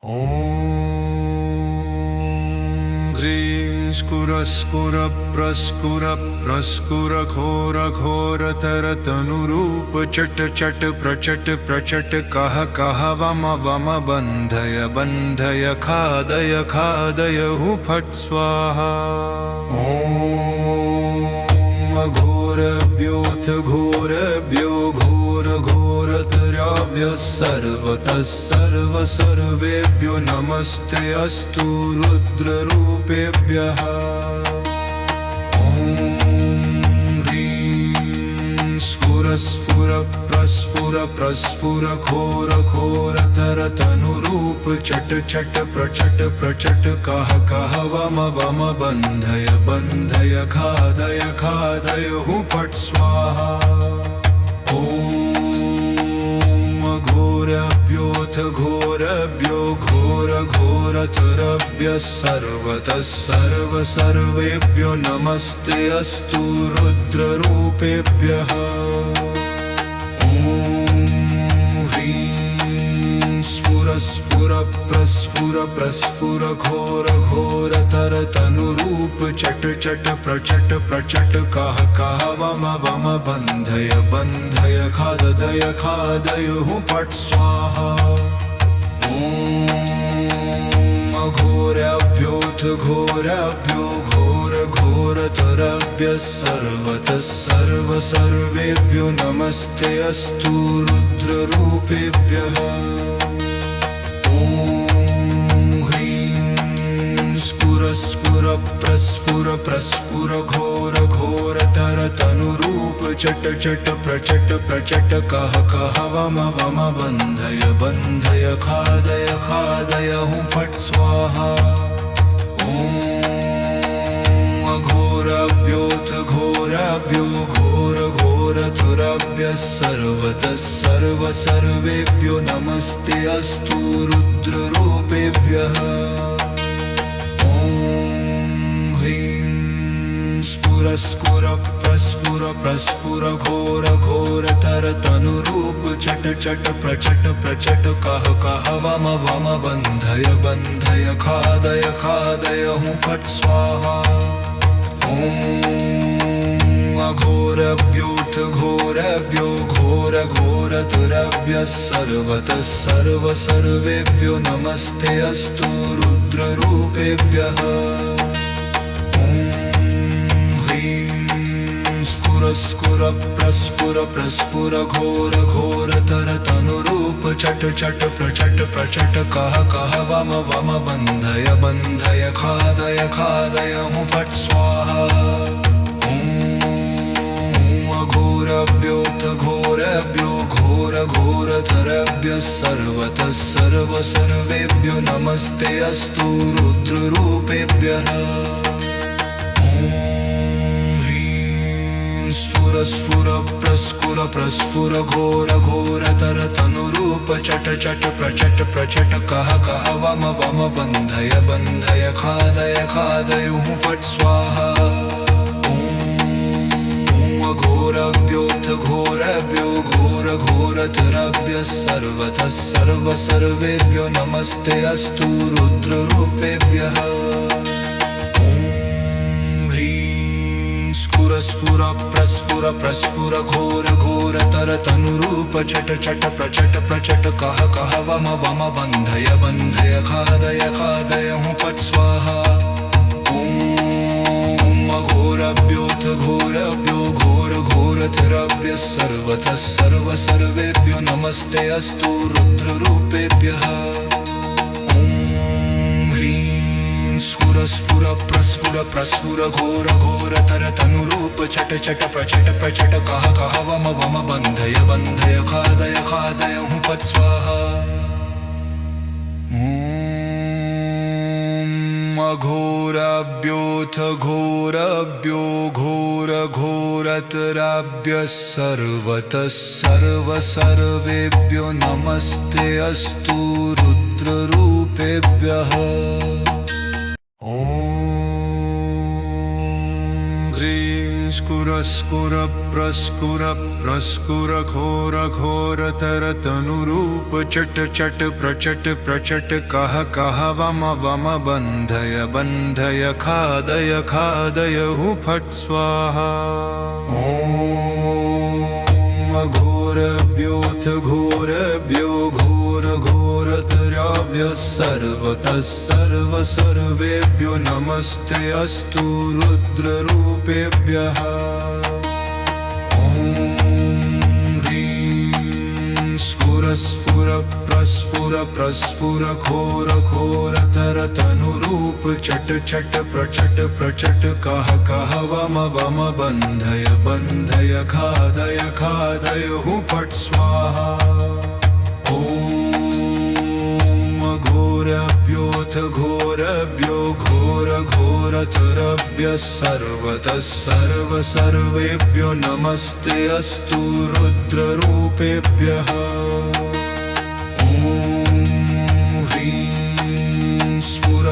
ॐ ह्रीं स्कुरस्कुरप्रस्कुरप्रस्कुरघोरघोरतरतनुरूप चट चट प्रचट प्रचट कह कह वम वम बन्धय बन्धय खादय खादय हु फट् स्वाहा। ॐ घोरभ्योऽथ घोरभ्यो घोरघोरतराभ्यः सर्वतः सर्वेभ्यो नमस्ते अस्तु रुद्ररूपेभ्यः। स्फुर घोर घोरतरतनुरूप चट चट प्रचट प्रचट कह कह वम वम बन्धय बन्धय खादय खादय हु फट् स्वाहा। ॐ घोरभ्योऽथ घोरभ्यो घोरघोरतरभ्यः सर्वतः सर्वेभ्यो नमस्ते अस्तु रुद्ररूपेभ्यः। स्फुर घोर घोरतरतनुरूप चट चट प्रचट प्रचट कह कह वम वम बन्धय बन्धय खादय खादय हु फट् स्वाहा। ॐ घोरभ्योऽथ घोरभ्यो घोरघोरतरभ्यः सर्वतः सर्वेभ्यो नमस्ते अस्तु रुद्ररूपेभ्यः। स्फुर घोर घोरतरतनुरूप चट चट प्रचट प्रचट कह कह वम वम बन्धय बन्धय खादय खादय हु फट् स्वाहा। ॐ घोरभ्योऽथ घोरभ्यो घोरघोरतरभ्यः सर्वतः सर्वेभ्यो नमस्ते अस्तु रुद्ररूपेभ्यः। स्फुर घोर घोरतरतनुरूप चट चट प्रचट प्रचट कह कह वम वम बन्धय बन्धय खादय खादय हु फट् स्वाहा। ॐ घोरभ्योऽथ घोरभ्यो घोरघोरतरभ्यः सर्वतः सर्वेभ्यो नमस्ते अस्तु रुद्ररूपेभ्यः। स्फुर घोर घोरतरतनुरूप चट चट प्रचट प्रचट कह कह वम वम बन्धय बन्धय खादय खादय हु फट् स्वाहा। ॐ घोरभ्योऽथ घोरभ्यो घोरघोरतरभ्यः सर्वतः सर्वेभ्यो नमस्ते अस्तु रुद्ररूपेभ्यः। स्फुर घोर घोरतरतनुरूप चट चट प्रचट प्रचट कह कह वम वम बन्धय बन्धय खादय खादय हु फट् स्वाहा। ॐ घोरभ्योऽथ घोरभ्यो घोरघोरतरभ्यः सर्वतः सर्वेभ्यो नमस्ते अस्तु रुद्ररूपेभ्यः। स्फुर घोर घोरतरतनुरूप चट चट प्रचट प्रचट कह कह वम वम बन्धय बन्धय खादय खादय हु फट् स्वाहा। ॐ घोरभ्योऽथ घोरभ्यो घोरघोरतरभ्यः सर्वतः सर्वेभ्यो नमस्ते अस्तु रुद्ररूपेभ्यः। स्फुर घोर घोरतरतनुरूप चट चट प्रचट प्रचट कह कह वम वम बन्धय बन्धय खादय खादय हु फट् स्वाहा। घोरभ्योऽथ घोरभ्यो घोरघोरतरभ्यः सर्वतः सर्वेभ्यो नमस्ते अस्तु रुद्ररूपेभ्यः। ॐ ह्रीं स्फुर प्रस्फुर प्रस्फुर घोर घोरतर तनुरूप चट चट प्रचट प्रचट कह कह वम वम बंधय बंधय खादय खादय हूँ फट स्वाहा। ओम घोरभ्योऽथ घोरभ्यो घोर घोरतराभ्य सर्वतः सर्व सर्वेभ्यो नमस्ते अस्तु रुद्ररूपेभ्यः। स्फुर प्रस्फुर प्रस्फुर घोर घोरतर तनुरूप चट चट प्रचट प्रचट कह कह वम वम बंधय बंधय खादय खादय हूँ फट स्वाहा। ओम घोरभ्योऽथ घोरभ्यो घोर घोरतरभ्य सर्वतः सर्व सर्वेभ्यो नमस्ते अस्तु रुद्ररूपेभ्यः। स्फुर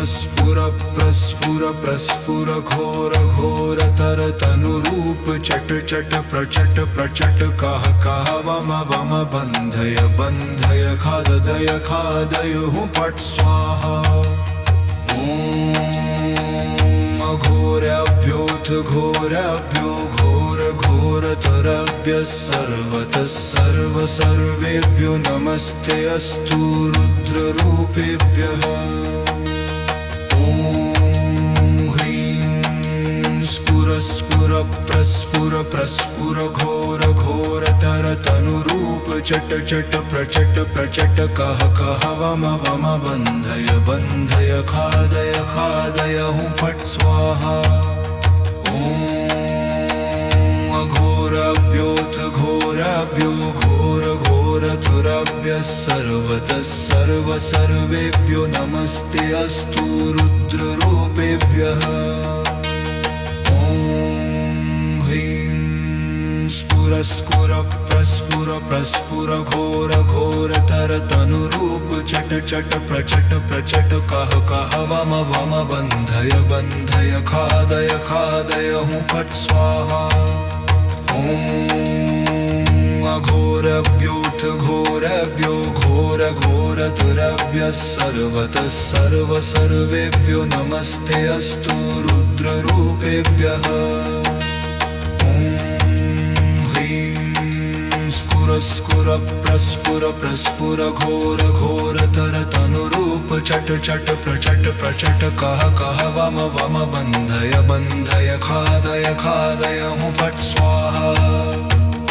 प्रस्फुर प्रस्फुर घोर घोरतर तनुरूप चट चट प्रचट प्रचट कह कह वम वम बंधय बंधय खादय खादय हूँ फट स्वाहा। ओम घोरभ्योऽथ घोरभ्यो घोर घोरतरभ्य सर्वतः सर्व सर्वेभ्यो नमस्ते अस्तु रुद्ररूपेभ्यः। स्फुर प्रस्फुर प्रस्फुर घोर घोरतर तनुरूप चट चट प्रचट प्रचट कह कह वम वम बंधय बंधय खादय खादय हूँ फट स्वाहा। ओम घोरभ्योऽथ घोरभ्यो घोर घोरतरभ्य सर्वतः सर्व सर्वेभ्यो नमस्ते अस्तु रुद्ररूपेभ्यः। स्फुर प्रस्फुर प्रस्फुर घोर घोरतर तनुरूप चट चट प्रचट प्रचट कह कह वम वम बंधय बंधय खादय खादय हूँ फट स्वाहा। ओम घोरभ्योऽथ घोरभ्यो घोर घोरतरभ्य सर्वतः सर्व सर्वेभ्यो नमस्ते अस्तु रुद्ररूपेभ्यः। स्फुर प्रस्फुर प्रस्फुर घोर घोरतर तनुरूप चट चट प्रचट प्रचट कह कह वम वम बंधय बंधय खादय खादय हूँ फट स्वाहा।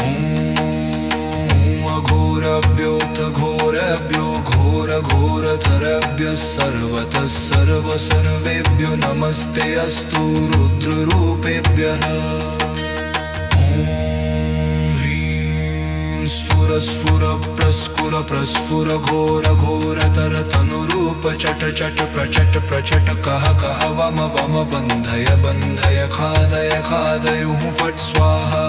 ओम घोरभ्योऽथ घोरभ्यो घोर घोरतरभ्य सर्वतः सर्व सर्वेभ्यो नमस्ते अस्तु रुद्ररूपेभ्यः। स्फुर प्रस्फुर प्रस्फुर घोर घोरतर तनुरूप चट चट प्रचट प्रचट कह कह वम वम बंधय बंधय खादय खादय हूँ फट स्वाहा।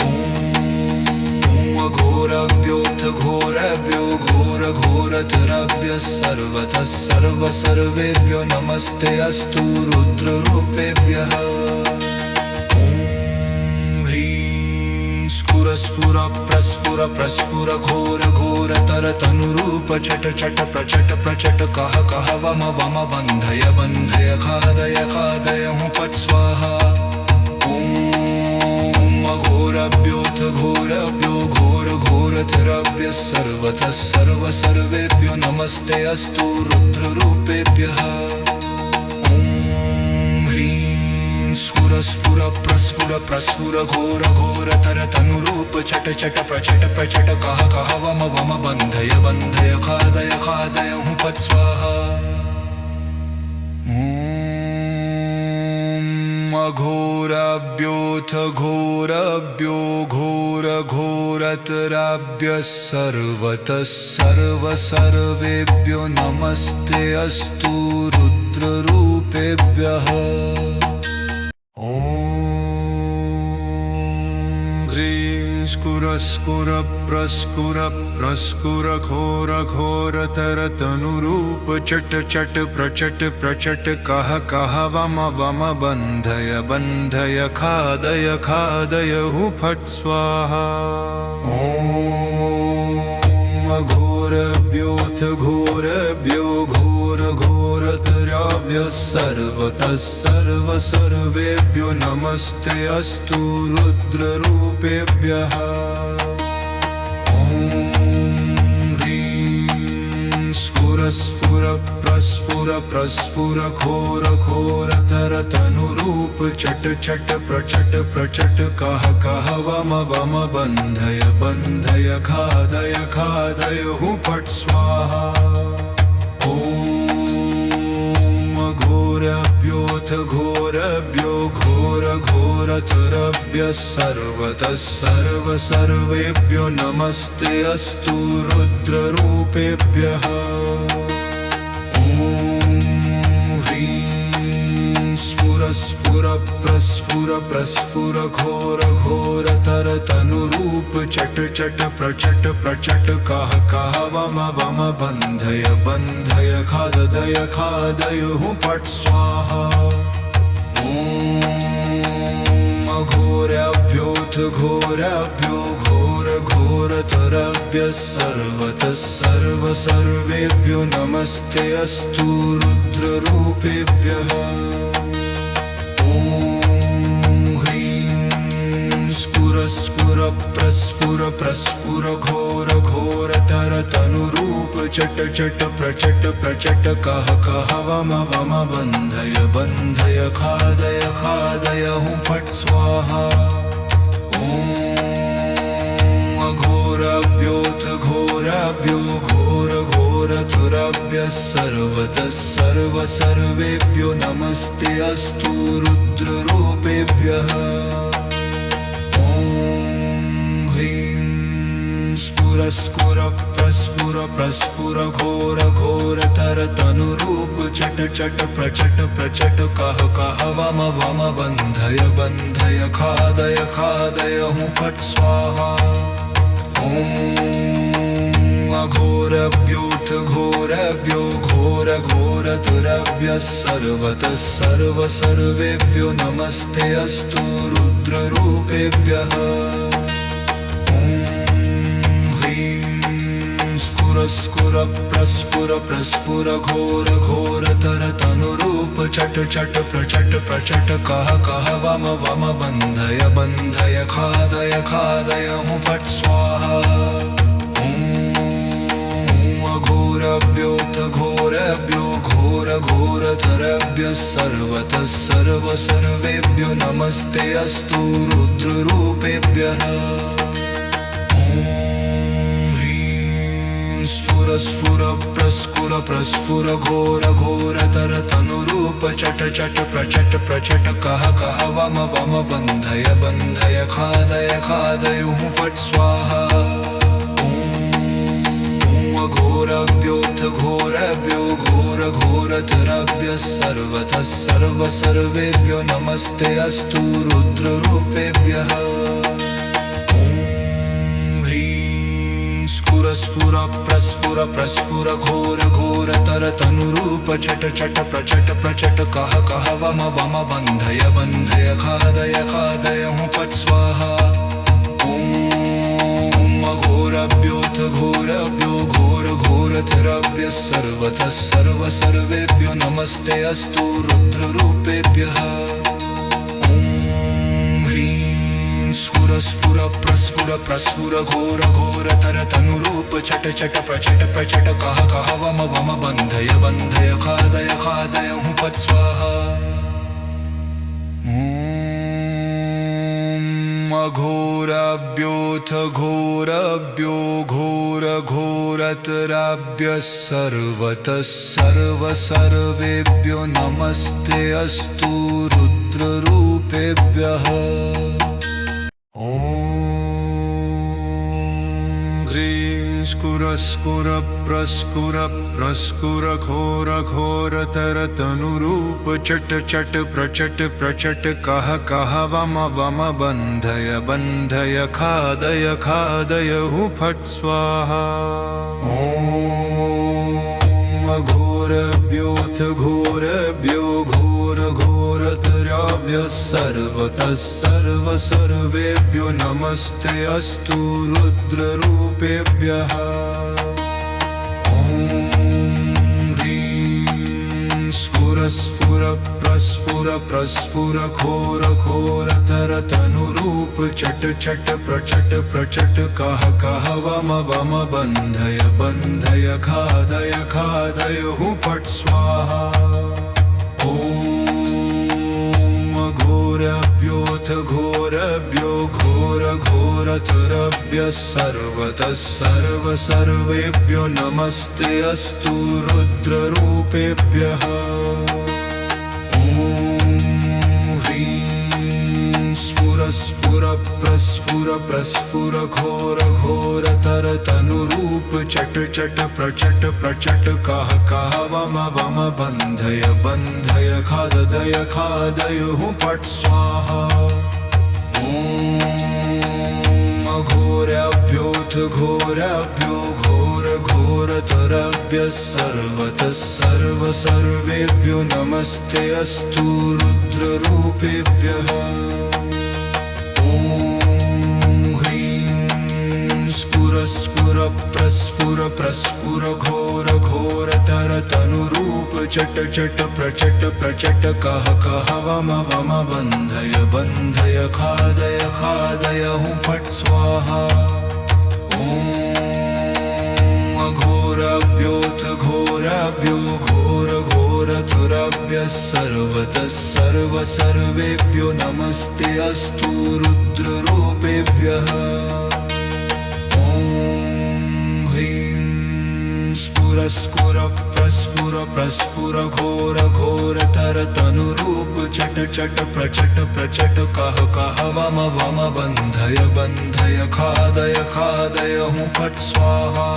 ओम घोरभ्योऽथ घोरभ्यो घोर घोरतरभ्य सर्वतः सर्व सर्वेभ्यो नमस्ते अस्तु रुद्ररूपेभ्यः। स्फुर प्रस्फुर प्रस्फुर घोर घोरतर तनुरूप चट चट प्रचट प्रचट कह कह वम वम बंधय बंधय खादय खादय हूँ फट स्वाहा। ओम घोरभ्योऽथ घोरभ्यो घोर घोरतरभ्य सर्वतः सर्व सर्वेभ्यो नमस्ते अस्तु रुद्ररूपेभ्यः। स्फुर प्रस्फुर प्रस्फुर घोर घोरतर तनुरूप चट चट प्रचट प्रचट कह कह वम वम बंधय बंधय खादय खादय हूँ फट स्वाहा। ओम घोरभ्योऽथ घोरभ्यो घोर घोरतरभ्य सर्वतः सर्व सर्वेभ्यो नमस्ते अस्तु रुद्ररूपेभ्यः। स्कुर प्रस्कुर घोर घोरतर तनुरूप चट चट प्रचट प्रचट कह वम बंधय खादय हूँ फट स्वाहा। ॐ घोरभ्योऽथ घोरभ्यो घोर घोरतराभ्यः सर्वेभ्यो नमस्ते अस्तु रुद्ररूपेभ्यः। ॐ ह्रीं स्फुर प्रस्फुर घोर घोरतर तनुरूप चट चट प्रचट कह वम बंधय खादय हूँ फट स्वाहा। ॐ घोरभ्योऽथ घोरभ्यो घोर घोरतरभ्यः सर्वेभ्यो नमस्ते अस्तु रुद्ररूपेभ्यः। ॐ ह्रीं स्फुर प्रस्फुर घोर घोरतर तनुरूप चट चट प्रचट कह वम बंधय खादय हूँ फट स्वाहा। ॐ घोरभ्योऽथ घोरभ्यो घोर घोरतरभ्यः सर्वेभ्यो नमस्ते अस्तु रुद्ररूपेभ्यः। स्फुर प्रस्फुर घोर घोरतर तनुरूप चट चट प्रचट कह वम बंधय खादय हूँ फट स्वाहा। ॐ घोरभ्योऽथ घोरभ्यो घोर घोरतरभ्यः सर्वेभ्यो नमस्ते अस्तु रुद्ररूपेभ्यः। स्फुर प्रस्फुर घोर घोरतर तनुरूप चट चट प्रचट कह वम बंधय खादय हूँ फट स्वाहा। ॐ घोरभ्योऽथ घोरभ्यो घोर घोरतरभ्यः सर्वेभ्यो नमस्ते अस्तु रुद्ररूपेभ्यः। स्फुर प्रस्फुर घोर घोरतर तनुरूप चट चट प्रचट कह वम बंधय खादय हूँ फट स्वाहा। ॐ घोरभ्योऽथ घोरभ्यो घोर घोरतरभ्यः सर्वेभ्यो नमस्ते अस्तु रुद्ररूपेभ्यः। स्फुर प्रस्फुर घोर घोरतर तनुरूप चट चट प्रचट कह वम बंधय खादय हूँ फट स्वाहा। ॐ घोरभ्योऽथ घोरभ्यो घोर घोरतरभ्यः सर्वेभ्यो नमस्ते अस्तु रुद्ररूपेभ्यः। स्फुर प्रस्फुर घोर घोरतर तनुरूप चट चट प्रचट कह वम बंधय खादय हूँ फट स्वाहा। ॐ घोरभ्योऽथ घोरभ्यो घोर घोरतरभ्यः सर्वेभ्यो नमस्ते अस्तु रुद्ररूपेभ्यः। स्फुर प्रस्फुर घोर घोरतर तनुरूप चट चट प्रचट कह वम बंधय खादय हूँ फट स्वाहा। घोरभ्योऽथ घोरभ्यो घोर घोरतरभ्यः सर्वेभ्यो नमस्ते अस्तु रुद्ररूपेभ्यः। ॐ ह्रीं स्फुर प्रस्फुर प्रस्फुर घोर घोरतर तनुरूप चट चट प्रचट प्रचट कह कह वम वम बंधय बंधय खादय खादय हु फट स्वाहा। ओम घोरभ्योऽथ घोरभ्यो घोर घोरतराभ्यः सर्वतः सर्व सर्वेभ्यो नमस्ते अस्तु रुद्ररूपेभ्यः। स्फुर प्रस्फुर प्रस्फुर घोर घोरतर तनुरूप चट चट प्रचट प्रचट कह कह वम वम बंधय बंधय खादय खादय हु फट स्वाहा। ओम घोरभ्योऽथ घोरभ्यो घोर घोरतरभ्यः सर्वतः सर्व सर्वेभ्यो नमस्ते अस्तु रुद्ररूपेभ्यः। स्फुर प्रस्फुर प्रस्फुर घोर घोरतर तनुरूप चट चट प्रचट प्रचट कह कह वम वम बंधय बंधय खादय खादय हु फट स्वाहा। ओम घोरभ्योऽथ घोरभ्यो घोर घोरतरभ्यः सर्वतः सर्व सर्वेभ्यो नमस्ते अस्तु रुद्ररूपेभ्यः। स्फुर प्रस्फुर प्रस्फुर घोर घोरतर तनुरूप चट चट प्रचट प्रचट कह कह वम वम बंधय बंधय खादय खादय हु फट स्वाहा। ओम घोरभ्योऽथ घोरभ्यो घोर घोरतरभ्यः सर्वतः सर्व सर्वेभ्यो नमस्ते अस्तु रुद्ररूपेभ्यः। स्फुर प्रस्फुर प्रस्फुर घोर घोरतर तनुरूप चट चट प्रचट प्रचट कह कह वम वम बंधय बंधय खादय खादय हु फट स्वाहा।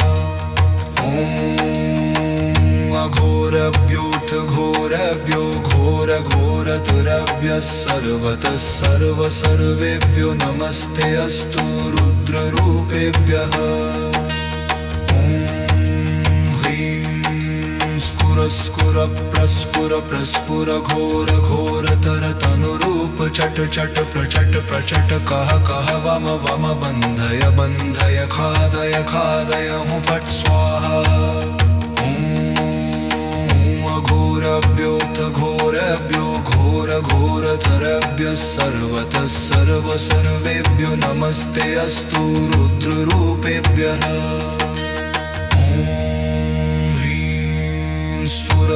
ओम घोरभ्योऽथ घोरभ्यो घोर घोरतरभ्यः सर्वतः सर्व सर्वेभ्यो नमस्ते अस्तु रुद्ररूपेभ्यः। स्फुर प्रस्फुर प्रस्फुर घोर घोरतर तनुरूप चट चट प्रचट प्रचट कह कह वम वम बंधय बंधय खादय खादय हु फट स्वाहा। ओम घोरभ्योऽथ घोरभ्यो घोर घोरतरभ्यः सर्वतः सर्व सर्वेभ्यो नमस्ते अस्तु रुद्ररूपेभ्यः। स्फुर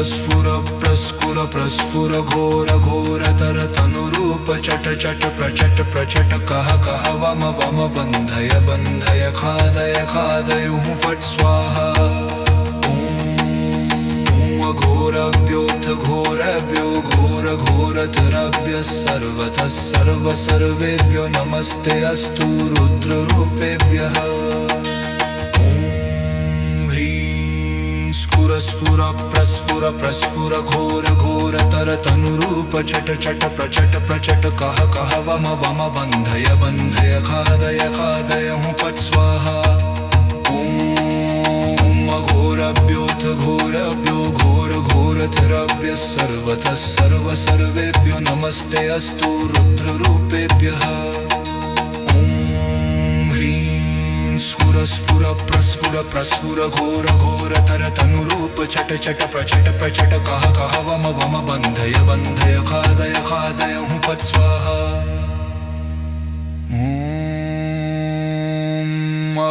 प्रस्फुर प्रस्फुर घोर घोरतर तनुरूप चट चट प्रचट प्रचट कह कह वम वम बंधय बंधय खादय खादय हु फट स्वाहा। ओम घोरभ्योऽथ घोरभ्यो घोर घोरतरभ्यः सर्वतः सर्व सर्वेभ्यो नमस्ते अस्तु रुद्ररूपेभ्यः। स्फुर प्रस्फुर प्रस्फुर घोर घोरतर तनुरूप चट चट प्रचट प्रचट कह कह वम वम बंधय बंधय खादय खादय हु फट स्वाहा। ओम घोरभ्योऽथ घोरभ्यो घोर घोरतरभ्यः सर्वतः सर्व सर्वेभ्यो नमस्ते अस्तु रुद्ररूपेभ्यः। स्फुर प्रस्फुर प्रस्फुर घोर घोरतर तनुरूप चट चट प्रचट प्रचट कह कह वम वम बंधय बंधय खादय खादय हु फट स्वाहा। ओम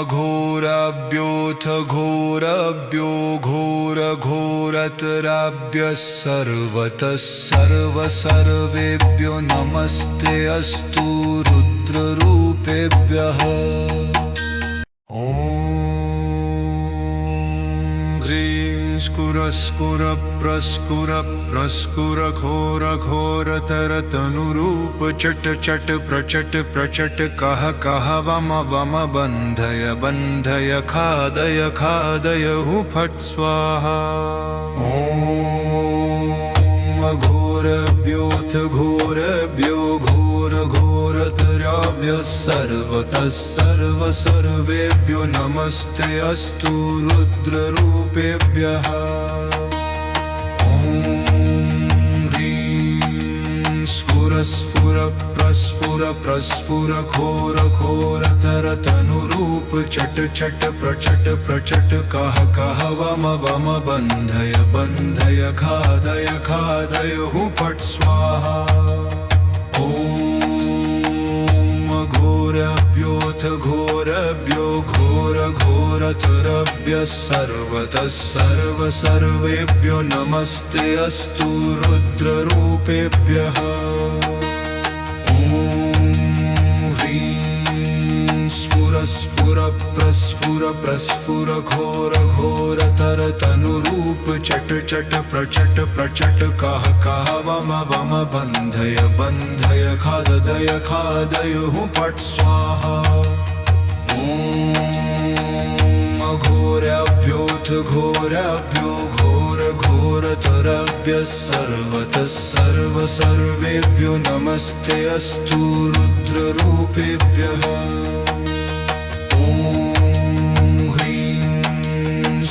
घोरभ्योऽथ घोरभ्यो घोर घोरतरभ्यः सर्वतः सर्व सर्वेभ्यो नमस्ते अस्तु रुद्ररूपेभ्यः। ह्रीं स्फुर स्फुर प्रस्फुर प्रस्फुर घोर घोरतर तनुरूप चट चट प्रचट प्रचट कह कह वम वम बन्धय बन्धय खादय खादय हु फट् स्वाहा। ॐ घोरभ्योऽथ घोरभ्यो घोर घोरतराभ्यः सर्वतः सर्व सर्वेभ्यो नमस्ते अस्तु रुद्ररूपेभ्यः। स्फुर प्रस्फुर प्रस्फुर घोर घोरतर तनुरूप चट चट प्रचट प्रचट कह कह वम वम बन्धय बन्धय खादय खादय हु फट् स्वाहा। ॐ घोरभ्योऽथ घोरभ्यो घोर घोरतरभ्यः सर्वतः सर्व सर्वेभ्यो नमस्ते अस्तु रुद्ररूपेभ्यः। स्फुर प्रस्फुर प्रस्फुर घोर घोरतर तनुरूप चट चट प्रचट प्रचट कह कह वम वम बन्धय बन्धय खादय खादय हु फट् स्वाहा। ॐ घोरभ्योऽथ घोरभ्यो घोर घोरतरभ्यः सर्वतः सर्व सर्वेभ्यो नमस्ते अस्तु रुद्ररूपेभ्यः।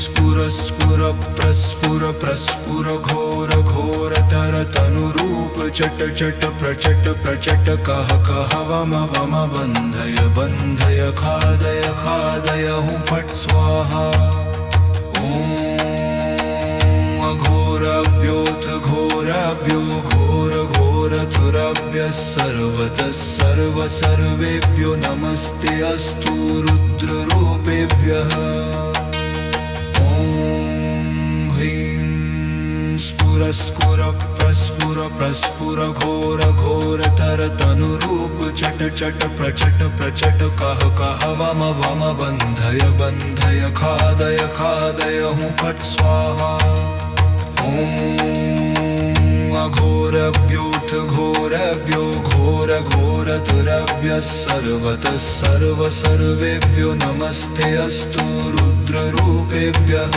स्फुर प्रस्फुर प्रस्फुर घोर घोरतर तनुरूप चट चट प्रचट प्रचट कह कह वम वम बन्धय बन्धय खादय खादय हु फट् स्वाहा। ॐ घोरभ्योऽथ घोरभ्यो घोर घोरतरभ्यः सर्वतः सर्व सर्वेभ्यो नमस्ते अस्तु रुद्ररूपेभ्यः। स्फुर प्रस्फुर प्रस्फुर घोर घोरतर तनुरूप चट चट प्रचट प्रचट कह कह वम वम बन्धय बन्धय खादय खादय हु फट् स्वाहा। ॐ घोरभ्योऽथ घोरभ्यो घोर घोरतरभ्यः सर्वतः सर्व सर्वेभ्यो नमस्ते अस्तु रुद्ररूपेभ्यः।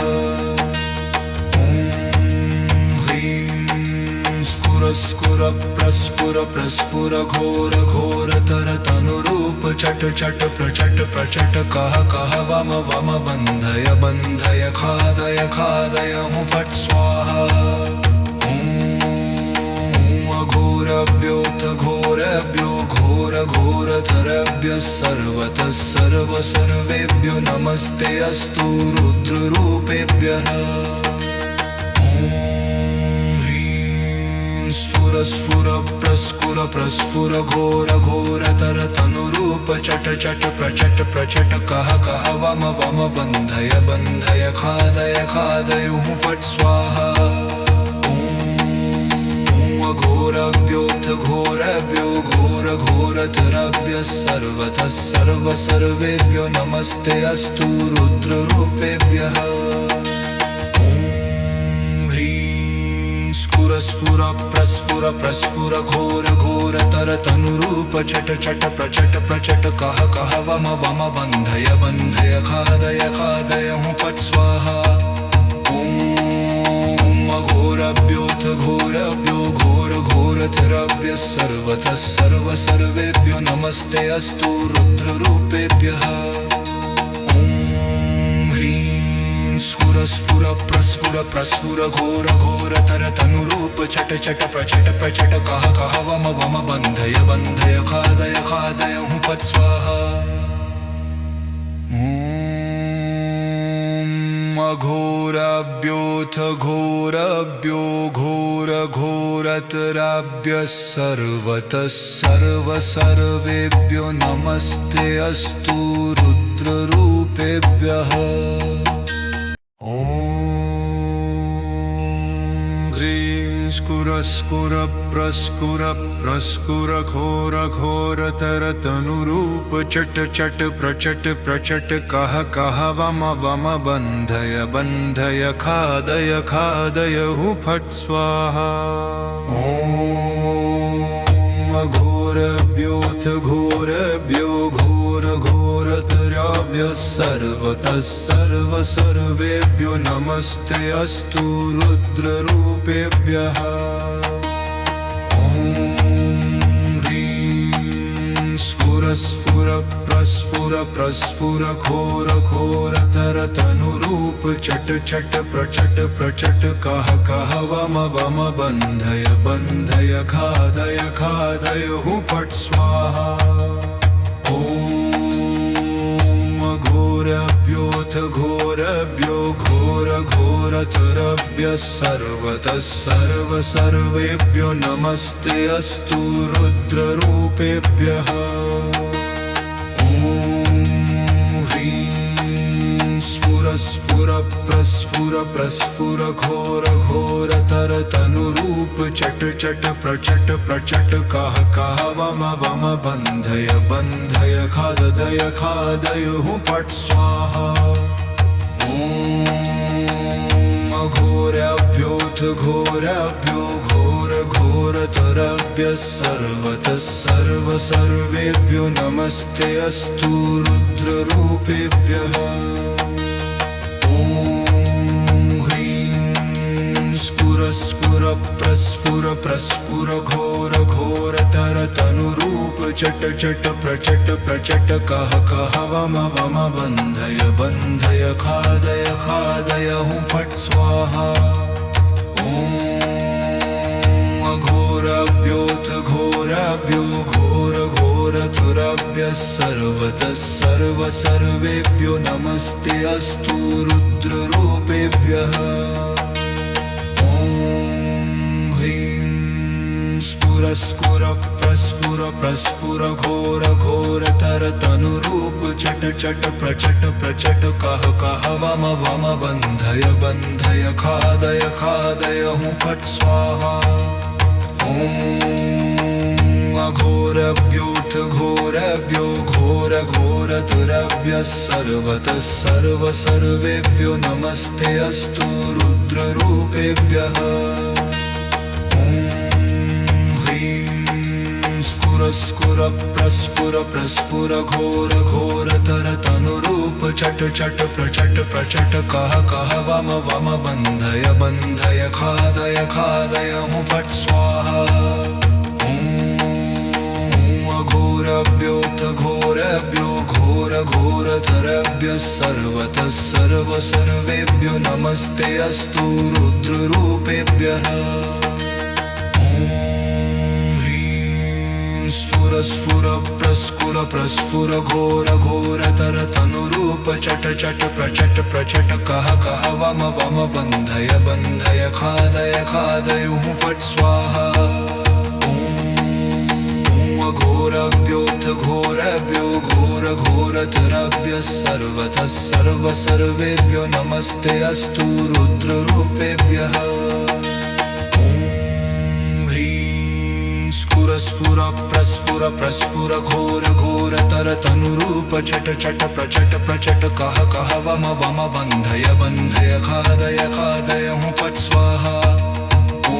स्फुर प्रस्फुर प्रस्फुर घोर घोरतर तनुरूप चट चट प्रचट प्रचट कह कह वम वम बन्धय बन्धय खादय खादय हु फट् स्वाहा। ॐ घोरभ्योऽथ घोरभ्यो घोर घोरतरभ्यः सर्वतः सर्व सर्वेभ्यो नमस्ते अस्तु रुद्ररूपेभ्यः। स्फुर प्रस्फुर प्रस्फुर घोर घोरतर तनुरूप चट चट प्रचट प्रचट कह कह वम वम बन्धय बन्धय खादय खादय हु फट् स्वाहा। ॐ घोरभ्योऽथ घोरभ्यो घोर घोरतरभ्यः सर्वतः सर्व सर्वेभ्यो नमस्ते अस्तु रुद्ररूपेभ्यः। स्फुर प्रस्फुर प्रस्फुर घोर घोरतर तनुरूप चट चट प्रचट प्रचट कह कह वम वम बन्धय बन्धय खादय खादय हु फट् स्वाहा। ॐ घोरभ्योऽथ घोरभ्यो घोर घोरतरभ्यः सर्वतः सर्व सर्वेभ्यो नमस्ते अस्तु रुद्ररूपेभ्यः। स्फुर प्रस्फुर प्रस्फुर घोर घोरतर तनुरूप चट चट प्रचट प्रचट कह कह वम वम बन्धय बन्धय खादय खादय हु फट् स्वाहा। घोरभ्योऽथ घोरभ्यो घोर घोरतराभ्यः सर्वतः सर्व सर्वेभ्यो नमस्ते अस्तु रुद्ररूपेभ्यः। स्कुर प्रस्कुर प्रस्कुर घोर घोरतर तनुरूप चट चट प्रचट प्रचट कह कह वम वम बन्धय बन्धय खादय खादय हु फट् स्वाहा। ॐ घोरभ्योऽथ घोरभ्यो घोर घोरतराभ्यः सर्वतः सर्व सर्वेभ्यो नमस्ते अस्तु रुद्ररूपेभ्यः। स्फुर प्रस्फुर प्रस्फुर घोर घोरतर तनुरूप चट चट प्रचट प्रचट कह कह वम वम बन्धय बन्धय खादय खादय हु फट् स्वाहा। ॐ घोरभ्योऽथ घोरभ्यो घोर घोरतरभ्यः सर्वतः सर्व सर्वेभ्यो नमस्ते अस्तु रुद्ररूपेभ्यः। स्फुर प्रस्फुर प्रस्फुर घोर घोरतर तनुरूप चट चट प्रचट प्रचट कह कह वम वम बन्धय बन्धय खादय खादय हु फट् स्वाहा। ॐ घोरभ्योऽथ घोरभ्यो घोर घोरतरभ्यः सर्वतः सर्व सर्वेभ्यो नमस्ते अस्तु रुद्ररूपेभ्यः। स्फुर प्रस्फुर प्रस्फुर घोर घोरतर तनुरूप चट चट प्रचट प्रचट कह कह वम वम बन्धय बन्धय खादय खादय हु फट् स्वाहा। ॐ घोरभ्योऽथ घोरभ्यो घोर घोरतरभ्यः सर्वतः सर्व सर्वेभ्यो नमस्ते अस्तु रुद्ररूपेभ्यः। स्फुर प्रस्फुर प्रस्फुर घोर घोरतर तनुरूप चट चट प्रचट प्रचट कह कह वम वम बन्धय बन्धय खादय खादय हु फट् स्वाहा। ॐ घोरभ्योऽथ घोरभ्यो घोर घोरतरभ्यः सर्वतः सर्व सर्वेभ्यो नमस्ते अस्तु रुद्ररूपेभ्यः। स्फुर प्रस्फुर प्रस्फुर घोर घोरतर तनुरूप चट चट प्रचट प्रचट कह कह वम वम बन्धय बन्धय खादय खादय हु फट् स्वाहा। ॐ घोरभ्योऽथ घोरभ्यो घोर घोरतरभ्यः सर्वतः सर्व सर्वेभ्यो नमस्ते अस्तु रुद्ररूपेभ्यः। स्फुर प्रस्फुर प्रस्फुर घोर घोरतर तनुरूप चट चट प्रचट प्रचट कह कह वम वम बन्धय बन्धय खादय खादय हु फट् स्वाहा। ॐ घोरभ्योऽथ घोरभ्यो घोर घोरतरभ्यः सर्वतः सर्व सर्वेभ्यो नमस्ते अस्तु रुद्ररूपेभ्यः। स्फुर प्रस्फुर प्रस्फुर घोर घोरतर तनुरूप चट चट प्रचट प्रचट कह कह वम वम बन्धय बन्धय खादय खादय हु फट् स्वाहा। ॐ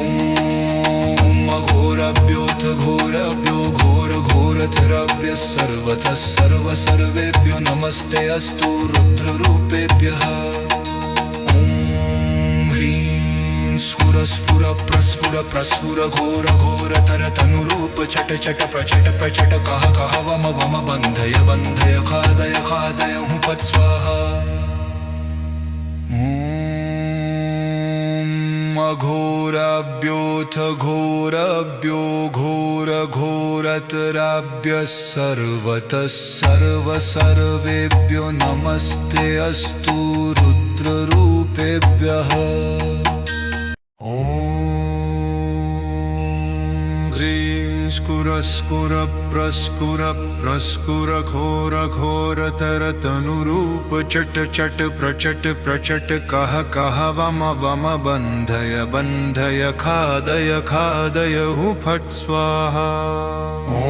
घोरभ्योऽथ घोरभ्यो घोर घोरतरभ्यः सर्वतः सर्व सर्वेभ्यो नमस्ते अस्तु रुद्ररूपेभ्यः। स्फुर प्रस्फुर प्रस्फुर घोर घोरतर तनुरूप चट चट प्रचट प्रचट कह कह वम वम बन्धय बन्धय खादय खादय हु फट् स्वाहा। घोरभ्योऽथ घोरभ्यो घोर घोरतरभ्यः सर्वतः सर्व सर्वेभ्यो नमस्ते अस्तु रुद्ररूपेभ्यः। स्कुर प्रस्कुर प्रस्कुर घोर घोरतर तनुरूप चट चट प्रचट प्रचट कह कह वम वम बन्धय बन्धय खादय खादय हु फट् स्वाहा। ॐ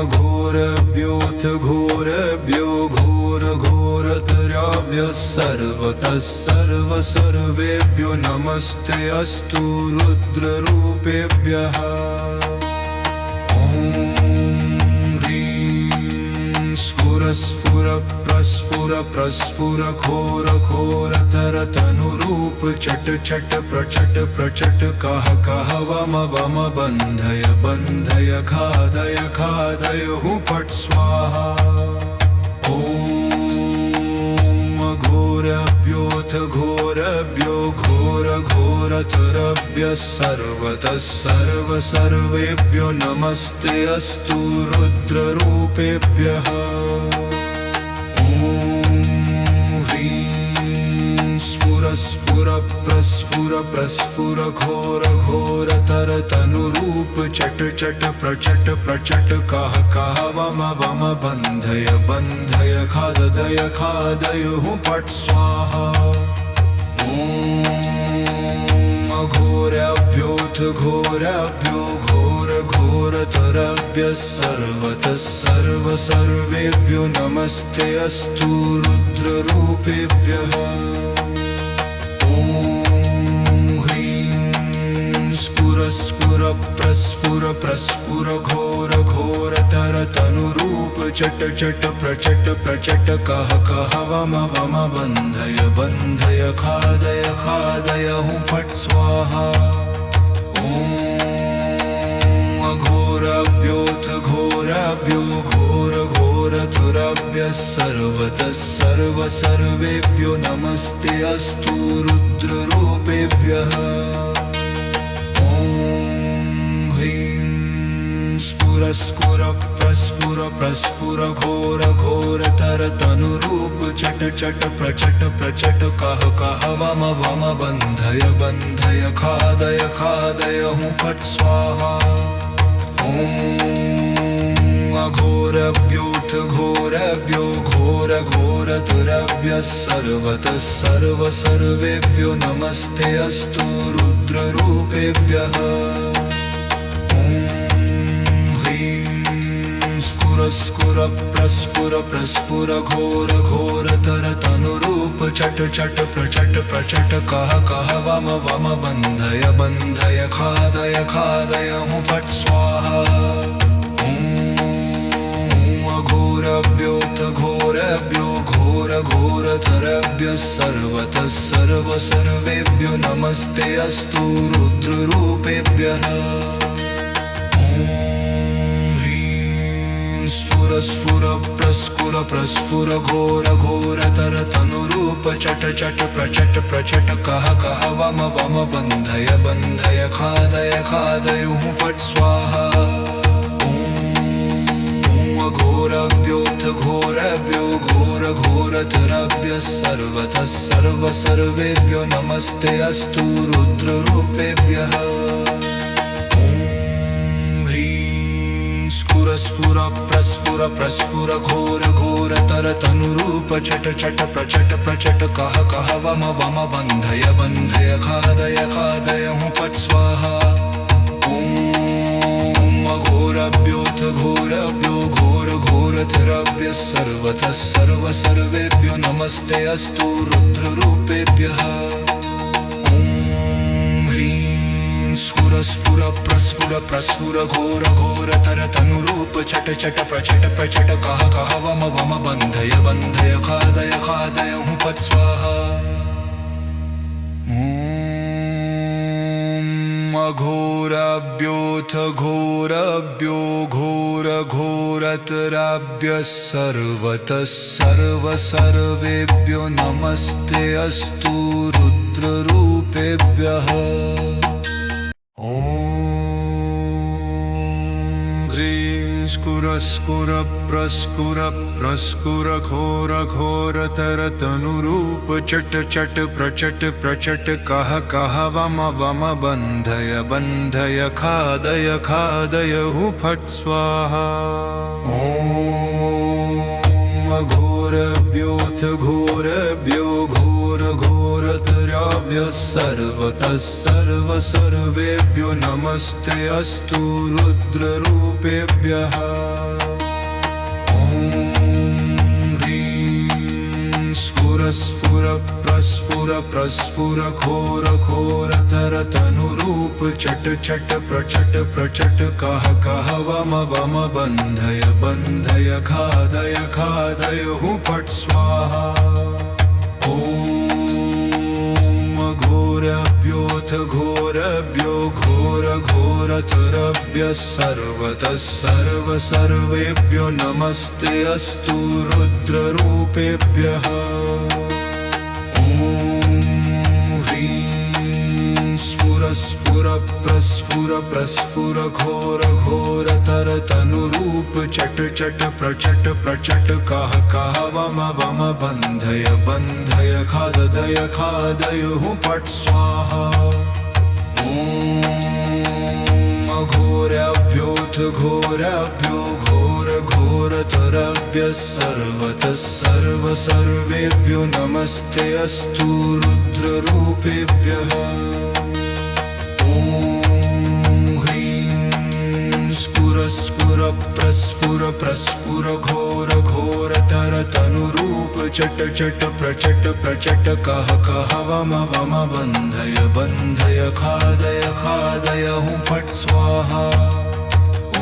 घोरभ्योऽथ घोरभ्यो घोर घोरतराभ्यः सर्वतः सर्व सर्वेभ्यो नमस्ते अस्तु रुद्ररूपेभ्यः। स्फुर प्रस्फुर प्रस्फुर घोर घोरतर तनुरूप चट चट प्रचट प्रचट कह कह वम वम बन्धय बन्धय खादय खादय हु फट् स्वाहा। ॐ घोरभ्योऽथ घोरभ्यो घोर घोरतरभ्यः सर्वतः सर्व सर्वेभ्यो नमस्ते अस्तु रुद्ररूपेभ्यः। स्फुर प्रस्फुर प्रस्फुर घोर घोरतर तनुरूप चट चट प्रचट प्रचट कह कह वम वम बन्धय बन्धय खादय खादय हु फट् स्वाहा। ॐ घोरभ्योऽथ घोरभ्यो घोर घोरतरभ्यः सर्वतः सर्व सर्वेभ्यो नमस्ते अस्तु रुद्ररूपेभ्यः। स्फुर प्रस्फुर प्रस्फुर घोर घोरतर तनुरूप चट चट प्रचट प्रचट कह कह वम वम बन्धय बन्धय खादय खादय हु फट् स्वाहा। ॐ घोरभ्योऽथ घोरभ्यो घोर घोरतरभ्यः सर्वतः सर्व सर्वेभ्यो नमस्ते अस्तु रुद्ररूपेभ्यः। स्फुर प्रस्फुर प्रस्फुर घोर घोरतर तनुरूप चट चट प्रचट प्रचट कह कह वम वम बन्धय बन्धय खादय खादय हु फट् स्वाहा। ॐ घोरभ्योऽथ घोरभ्यो घोर घोरतरभ्यः सर्वतः सर्व सर्वेभ्यो नमस्ते अस्तु रुद्ररूपेभ्यः। स्फुर प्रस्फुर प्रस्फुर घोर घोरतर तनुरूप चट चट प्रचट प्रचट कह कह वम वम बन्धय बन्धय खादय खादय हु फट् स्वाहा। ॐ घोरभ्योऽथ घोरभ्यो घोर घोरतरभ्यः सर्वतः सर्व सर्वेभ्यो नमस्ते अस्तु रुद्ररूपेभ्यः। स्फुर प्रस्फुर प्रस्फुर घोर घोरतर तनुरूप चट चट प्रचट प्रचट कह कह वम वम बन्धय बन्धय खादय खादय हु फट् स्वाहा। ॐ घोरभ्योऽथ घोरभ्यो घोर घोरतरभ्यः सर्वतः सर्व सर्वेभ्यो नमस्ते अस्तु रुद्ररूपेभ्यः। स्फुर प्रस्फुर प्रस्फुर घोर घोरतर तनुरूप चट चट प्रचट प्रचट कह कह वम वम बन्धय बन्धय खादय खादय हु फट् स्वाहा। ॐ घोरभ्योऽथ घोरभ्यो घोर घोरतरभ्यः सर्वतः सर्व सर्वेभ्यो नमस्ते अस्तु रुद्ररूपेभ्यः। स्फुर प्रस्फुर प्रस्फुर घोर घोरतर तनुरूप चट चट प्रचट प्रचट कह कह वम वम बन्धय बन्धय खादय खादय हु फट् स्वाहा। घोरभ्योऽथ घोरभ्यो घोर घोरतरभ्यः सर्वतः सर्व सर्वेभ्यो नमस्ते अस्तु रुद्ररूपेभ्यः। ॐ ह्रीं स्फुर स्कुर प्रस्कुर प्रस्कुर घोर घोरतर तनुरूप चट चट प्रचट प्रचट कह कह वम वम बंधय बंधय खादय खादय हु फट स्वाहा। ओम घोरभ्योऽथ घोरभ्यो घोर घोरतराभ्य सर्वतः सर्व सर्वेभ्यो नमस्ते अस्तु रुद्ररूपेभ्यः। स्फुर प्रस्फुर प्रस्फुर घोर घोरतर तनुरूप चट चट प्रचट प्रचट कह कह वम वम बंधय बंधय खादय खादय हु फट स्वाहा। ओम घोरभ्योऽथ घोरभ्यो घोर घोरतरभ्य सर्वतः सर्व सर्वेभ्यो नमस्ते अस्तु रुद्ररूपेभ्यः। स्फुर प्रस्फुर प्रस्फुर घोर घोरतर तनुरूप चट चट प्रचट प्रचट कह कह वम वम बंधय बंधय खादय खादय हु फट स्वाहा। ओम घोरभ्योऽथ घोरभ्यो घोर घोरतरभ्य सर्वतः सर्व सर्वेभ्यो नमस्ते अस्तु रुद्ररूपेभ्यः। स्फुर प्रस्फुर प्रस्फुर घोर घोरतर तनुरूप चट चट प्रचट प्रचट कह कह वम वम बंधय बंधय खादय खादय हु फट स्वाहा।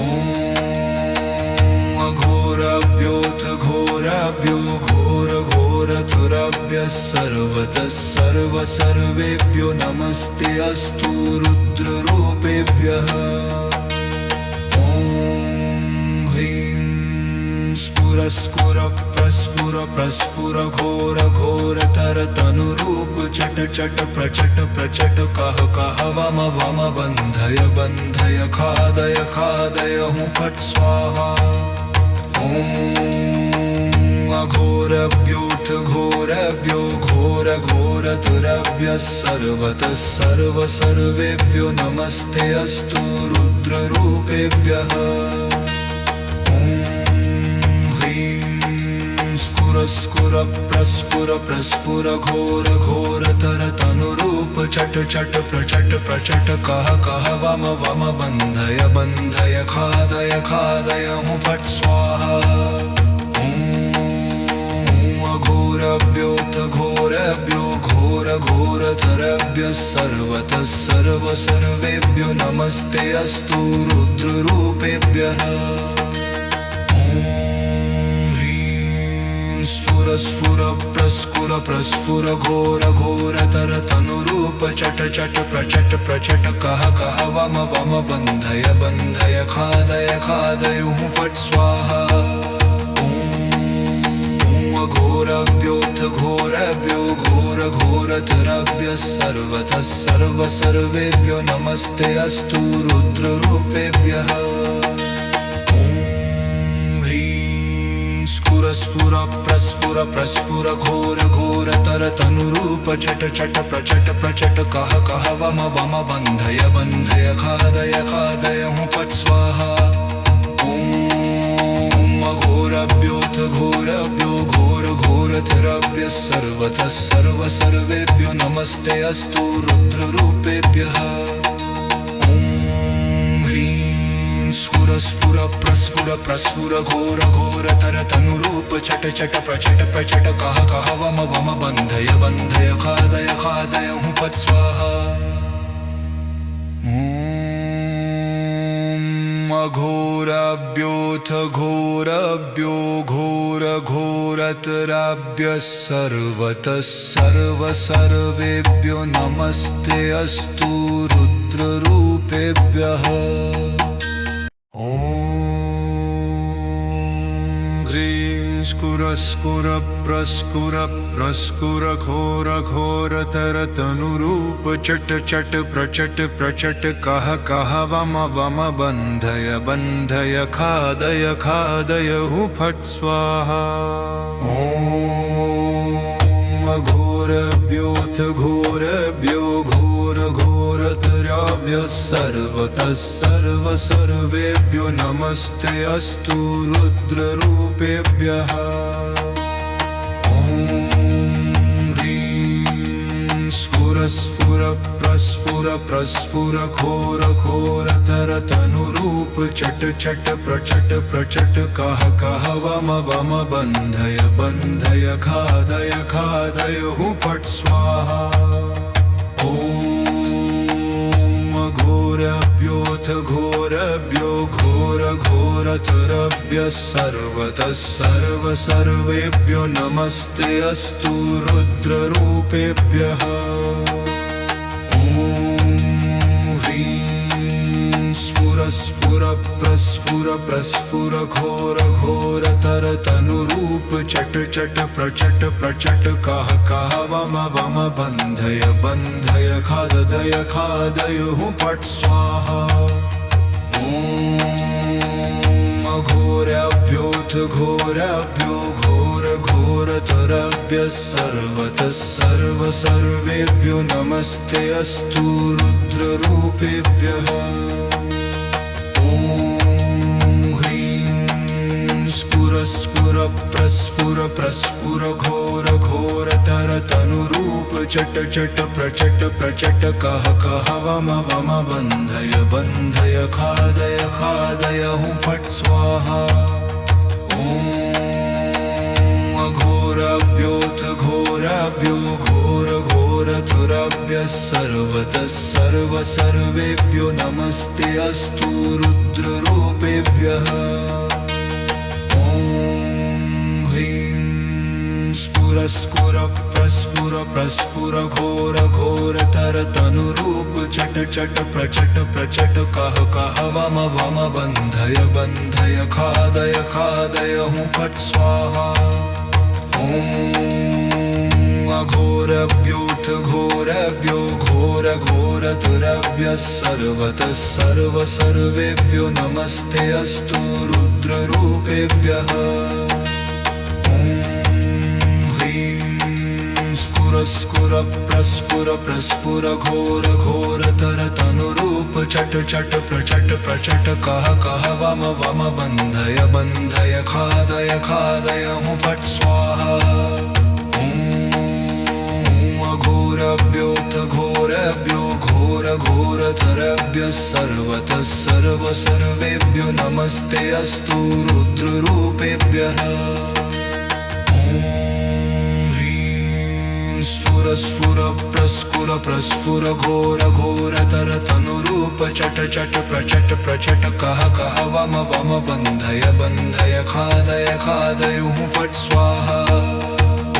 ओम घोरभ्योऽथ घोरभ्यो घोर घोरतरभ्य सर्वतः सर्व सर्वेभ्यो नमस्ते अस्तु रुद्ररूपेभ्यः। स्फुर प्रस्फुर प्रस्फुर घोर घोरतर तनुरूप चट चट प्रचट प्रचट कह कह वम वम बंधय बंधय खादय खादय हु फट स्वाहा। ओम घोरभ्योऽथ घोरभ्यो घोर घोरतरभ्य सर्वतः सर्व सर्वेभ्यो नमस्ते अस्तु रुद्ररूपेभ्यः। स्फुर प्रस्फुर प्रस्फुर घोर घोरतर तनुरूप चट चट प्रचट प्रचट कह कह वम वम बंधय बंधय खादय खादय हु फट स्वाहा। ओम घोरभ्योऽथ घोरभ्यो घोर घोरतरभ्य सर्वतः सर्व सर्वेभ्यो नमस्ते अस्तु रुद्ररूपेभ्यः। स्फुर प्रस्फुर प्रस्फुर घोर घोरतर तनुरूप चट चट प्रचट प्रचट कह कह वम वम बंधय बंधय खादय खादय हु फट स्वाहा। ओम घोरभ्योऽथ घोरभ्यो घोर घोरतरभ्य सर्वतः सर्व सर्वेभ्यो नमस्ते अस्तु रुद्ररूपेभ्यः। स्फुर प्रस्फुर प्रस्फुर घोर घोरतर तनुरूप चट चट प्रचट प्रचट कह कह वम वम बंधय बंधय खादय खादय हु फट स्वाहा। ओम घोरभ्योऽथ घोरभ्यो घोर घोरतरभ्य सर्वतः सर्व सर्वेभ्यो नमस्ते अस्तु रुद्ररूपेभ्यः। स्फुर प्रस्फुर प्रस्फुर घोर घोरतर तनुरूप चट चट प्रचट प्रचट कह कह वम वम बंधय बंधय खादय खादय हु फट स्वाहा। ओम घोरभ्योऽथ घोरभ्यो घोर घोरतरभ्य सर्वतः सर्व सर्वेभ्यो नमस्ते अस्तु रुद्ररूपेभ्यः। स्फुर स्फुर प्रस्फुर प्रस्फुर घोर घोरतर तनुरूप चट चट प्रचट प्रचट कह कह वम वम बंधय बंधय खादय खादय हु फट स्वाहा। ओम घोरभ्योऽथ घोरभ्यो घोर घोरतराभ्य सर्वतः सर्व सर्वेभ्यो नमस्ते अस्तु रुद्ररूपेभ्यः। स्फुर प्रस्फुर प्रस्फुर घोर घोरतर तनुरूप चट चट प्रचट प्रचट कह कह वम वम बंधय बंधय खादय खादय हु फट स्वाहा। ओम घोरभ्योऽथ घोरभ्यो घोर घोरतरभ्य सर्वतः सर्व सर्वेभ्यो नमस्ते अस्तु रुद्ररूपेभ्यः। स्फुर प्रस्फुर प्रस्फुर घोर घोरतर तनुरूप चट चट प्रचट प्रचट कह कह वम वम बंधय बंधय खादय खादय हु फट स्वाहा। ओम घोरभ्योऽथ घोरभ्यो घोर घोरतरभ्य सर्वतः सर्व सर्वेभ्यो नमस्ते अस्तु रुद्ररूपेभ्यः। स्फुर प्रस्फुर प्रस्फुर घोर घोरतर तनुरूप चट चट प्रचट प्रचट कह कह वम वम बंधय बंधय खादय खादय हु फट स्वाहा। ओम घोरभ्योऽथ घोरभ्यो घोर घोरतरभ्य सर्वतः सर्व सर्वेभ्यो नमस्ते अस्तु रुद्ररूपेभ्यः। स्फुर प्रस्फुर प्रस्फुर घोर घोरतर तनुरूप चट चट प्रचट प्रचट कह कह वम वम बंधय बंधय खादय खादय हु फट स्वाहा। ओम घोरभ्योऽथ घोरभ्यो घोर घोरतरभ्य सर्वतः सर्व सर्वेभ्यो नमस्ते अस्तु रुद्ररूपेभ्यः। स्फुर प्रस्फुर प्रस्फुर घोर घोरतर तनुरूप चट चट प्रचट प्रचट कह कह वम वम बंधय बंधय खादय खादय हु फट स्वाहा। ओम घोरभ्योऽथ घोरभ्यो घोर घोरतरभ्य सर्वतः सर्व सर्वेभ्यो नमस्ते अस्तु रुद्ररूपेभ्यः। स्फुर प्रस्फुर प्रस्फुर घोर घोरतर तनुरूप चट चट प्रचट प्रचट कह कह वम वम बंधय बंधय खादय खादय हु फट स्वाहा।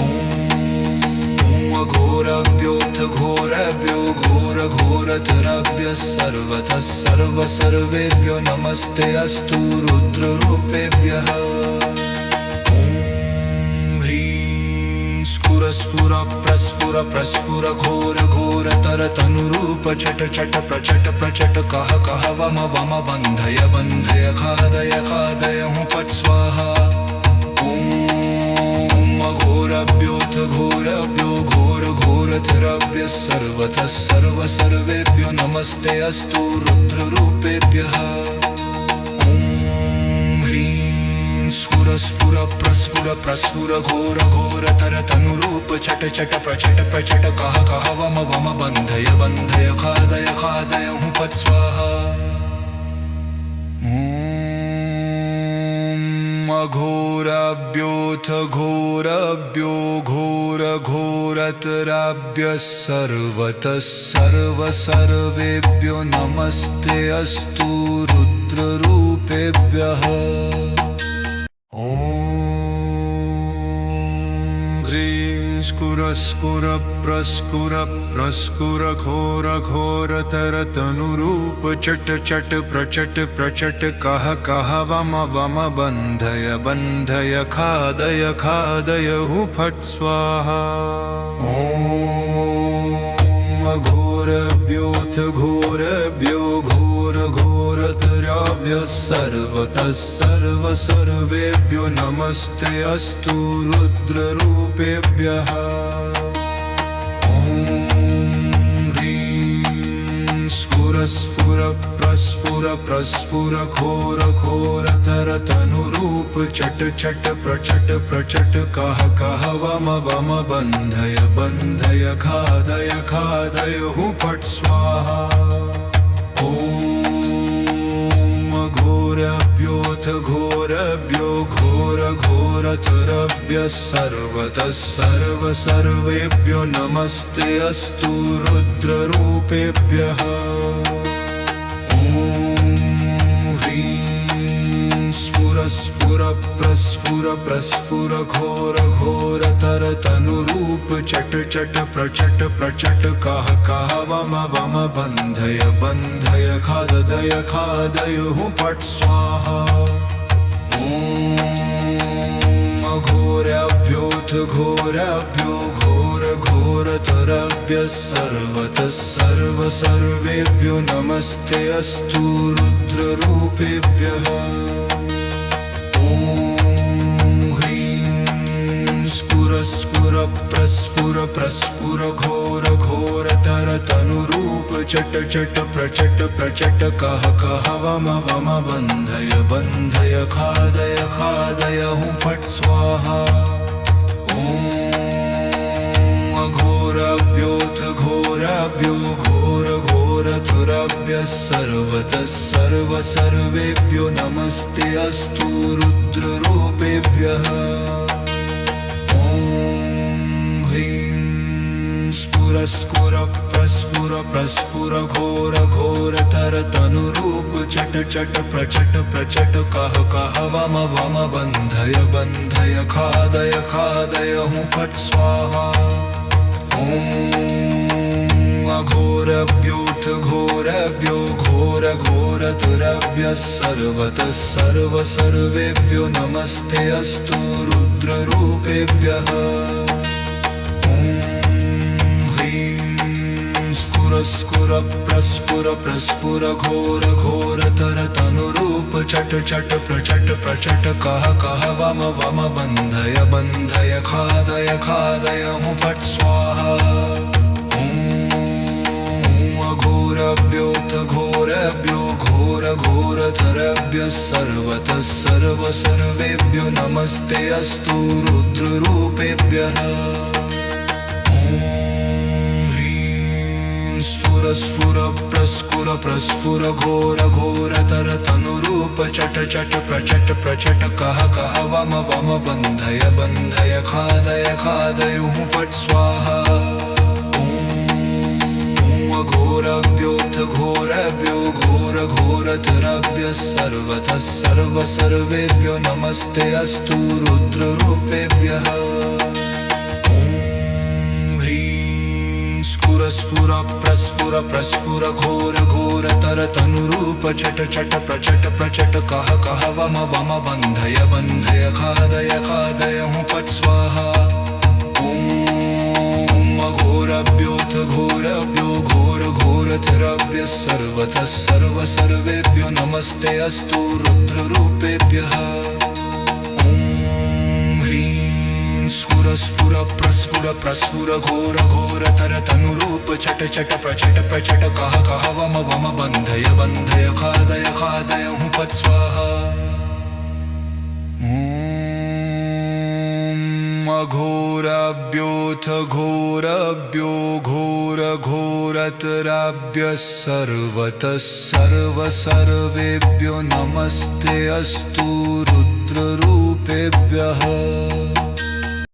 ओम घोरभ्योऽथ घोरभ्यो घोर घोरतरभ्य सर्वतः सर्व सर्वेभ्यो नमस्ते अस्तु रुद्ररूपेभ्यः। स्फुर प्रस्फुर प्रस्फुर घोर घोरतर तनुरूप चट चट प्रचट प्रचट कह कह वम वम बंधय बंधय खादय खादय हु फट स्वाहा। ओम घोरभ्योऽथ घोरभ्यो घोर घोरतरभ्य सर्वतः सर्व सर्वेभ्यो नमस्ते अस्तु रुद्ररूपेभ्यः। स्फुर प्रस्फुर प्रस्फुर घोर घोरतर तनुरूप चट चट प्रचट प्रचट कह कह वम वम बंधय बंधय खादय खादय हु फट स्वाहा। ओम घोरभ्योऽथ घोरभ्यो घोर घोरतरभ्य सर्वतः सर्व सर्वेभ्यो नमस्ते अस्तु रुद्ररूपेभ्यः। ह्रीं स्फुर स्फुर प्रस्फुर प्रस्फुर घोर घोरतर तनुरूप चट चट प्रचट प्रचट कह कह वम वम बंधय बंधय खादय खादय हु फट स्वाहा। ओम घोरभ्योऽथ घोरभ्यो घोर घोरतराभ्यः सर्वतः सर्व सर्वेभ्यो नमस्ते अस्तु रुद्ररूपेभ्यः। स्फुर प्रस्फुर प्रस्फुर घोर घोरतर तनुरूप चट चट प्रचट प्रचट कह कह वम वम बंधय बंधय खादय खादय हु फट स्वाहा। ओम घोरभ्योऽथ घोरभ्यो घोर घोरतरभ्यः सर्वतः सर्व सर्वेभ्यो नमस्ते अस्तु रुद्ररूपेभ्यः। स्फुर प्रस्फुर प्रस्फुर घोर घोरतर तनुरूप चट चट प्रचट प्रचट कह कह वम वम बंधय बंधय खादय खादय हु फट स्वाहा। ओम घोरभ्योऽथ घोरभ्यो घोर घोरतरभ्यः सर्वतः सर्व सर्वेभ्यो नमस्ते अस्तु रुद्ररूपेभ्यः। स्फुर प्रस्फुर प्रस्फुर घोर घोरतर तनुरूप चट चट प्रचट प्रचट कह कह वम वम बंधय बंधय खादय खादय हु फट स्वाहा। ओम घोरभ्योऽथ घोरभ्यो घोर घोरतरभ्यः सर्वतः सर्व सर्वेभ्यो नमस्ते अस्तु रुद्ररूपेभ्यः। स्फुर प्रस्फुर प्रस्फुर घोर घोरतर तनुरूप चट चट प्रचट प्रचट कह कह वम वम बंधय बंधय खादय खादय हु फट स्वाहा। ओम घोरभ्योऽथ घोरभ्यो घोर घोरतरभ्यः सर्वतः सर्व सर्वेभ्यो नमस्ते अस्तु रुद्ररूपेभ्यः। स्फुर प्रस्फुर प्रस्फुर घोर घोरतर तनुरूप चट चट प्रचट प्रचट कह कह वम वम बंधय बंधय खादय खादय हु फट स्वाहा। ओम घोरभ्योऽथ घोरभ्यो घोर घोरतरभ्यः सर्वतः सर्व सर्वेभ्यो नमस्ते अस्तु रुद्ररूपेभ्यः। स्फुर प्रस्फुर प्रस्फुर घोर घोरतर तनुरूप चट चट प्रचट प्रचट कह कह वम वम बंधय बंधय खादय खादय हु फट स्वाहा। ओम घोरभ्योऽथ घोरभ्यो घोर घोरतरभ्यः सर्वतः सर्व सर्वेभ्यो नमस्ते अस्तु रुद्ररूपेभ्यः। स्फुर प्रस्फुर प्रस्फुर घोर घोरतर तनुरूप चट चट प्रचट प्रचट कह कह वम वम बंधय बंधय खादय खादय हु फट स्वाहा। ओम घोरभ्योऽथ घोरभ्यो घोर घोरतरभ्यः सर्वतः सर्व सर्वेभ्यो नमस्ते अस्तु रुद्ररूपेभ्यः। स्फुर प्रस्फुर प्रस्फुर घोर घोरतर तनुरूप चट चट प्रचट प्रचट कह कह वम वम बंधय बंधय खादय खादय हु फट स्वाहा। ओम घोरभ्योऽथ घोरभ्यो घोर घोरतरभ्यः सर्वतः सर्व सर्वेभ्यो नमस्ते अस्तु रुद्ररूपेभ्यः।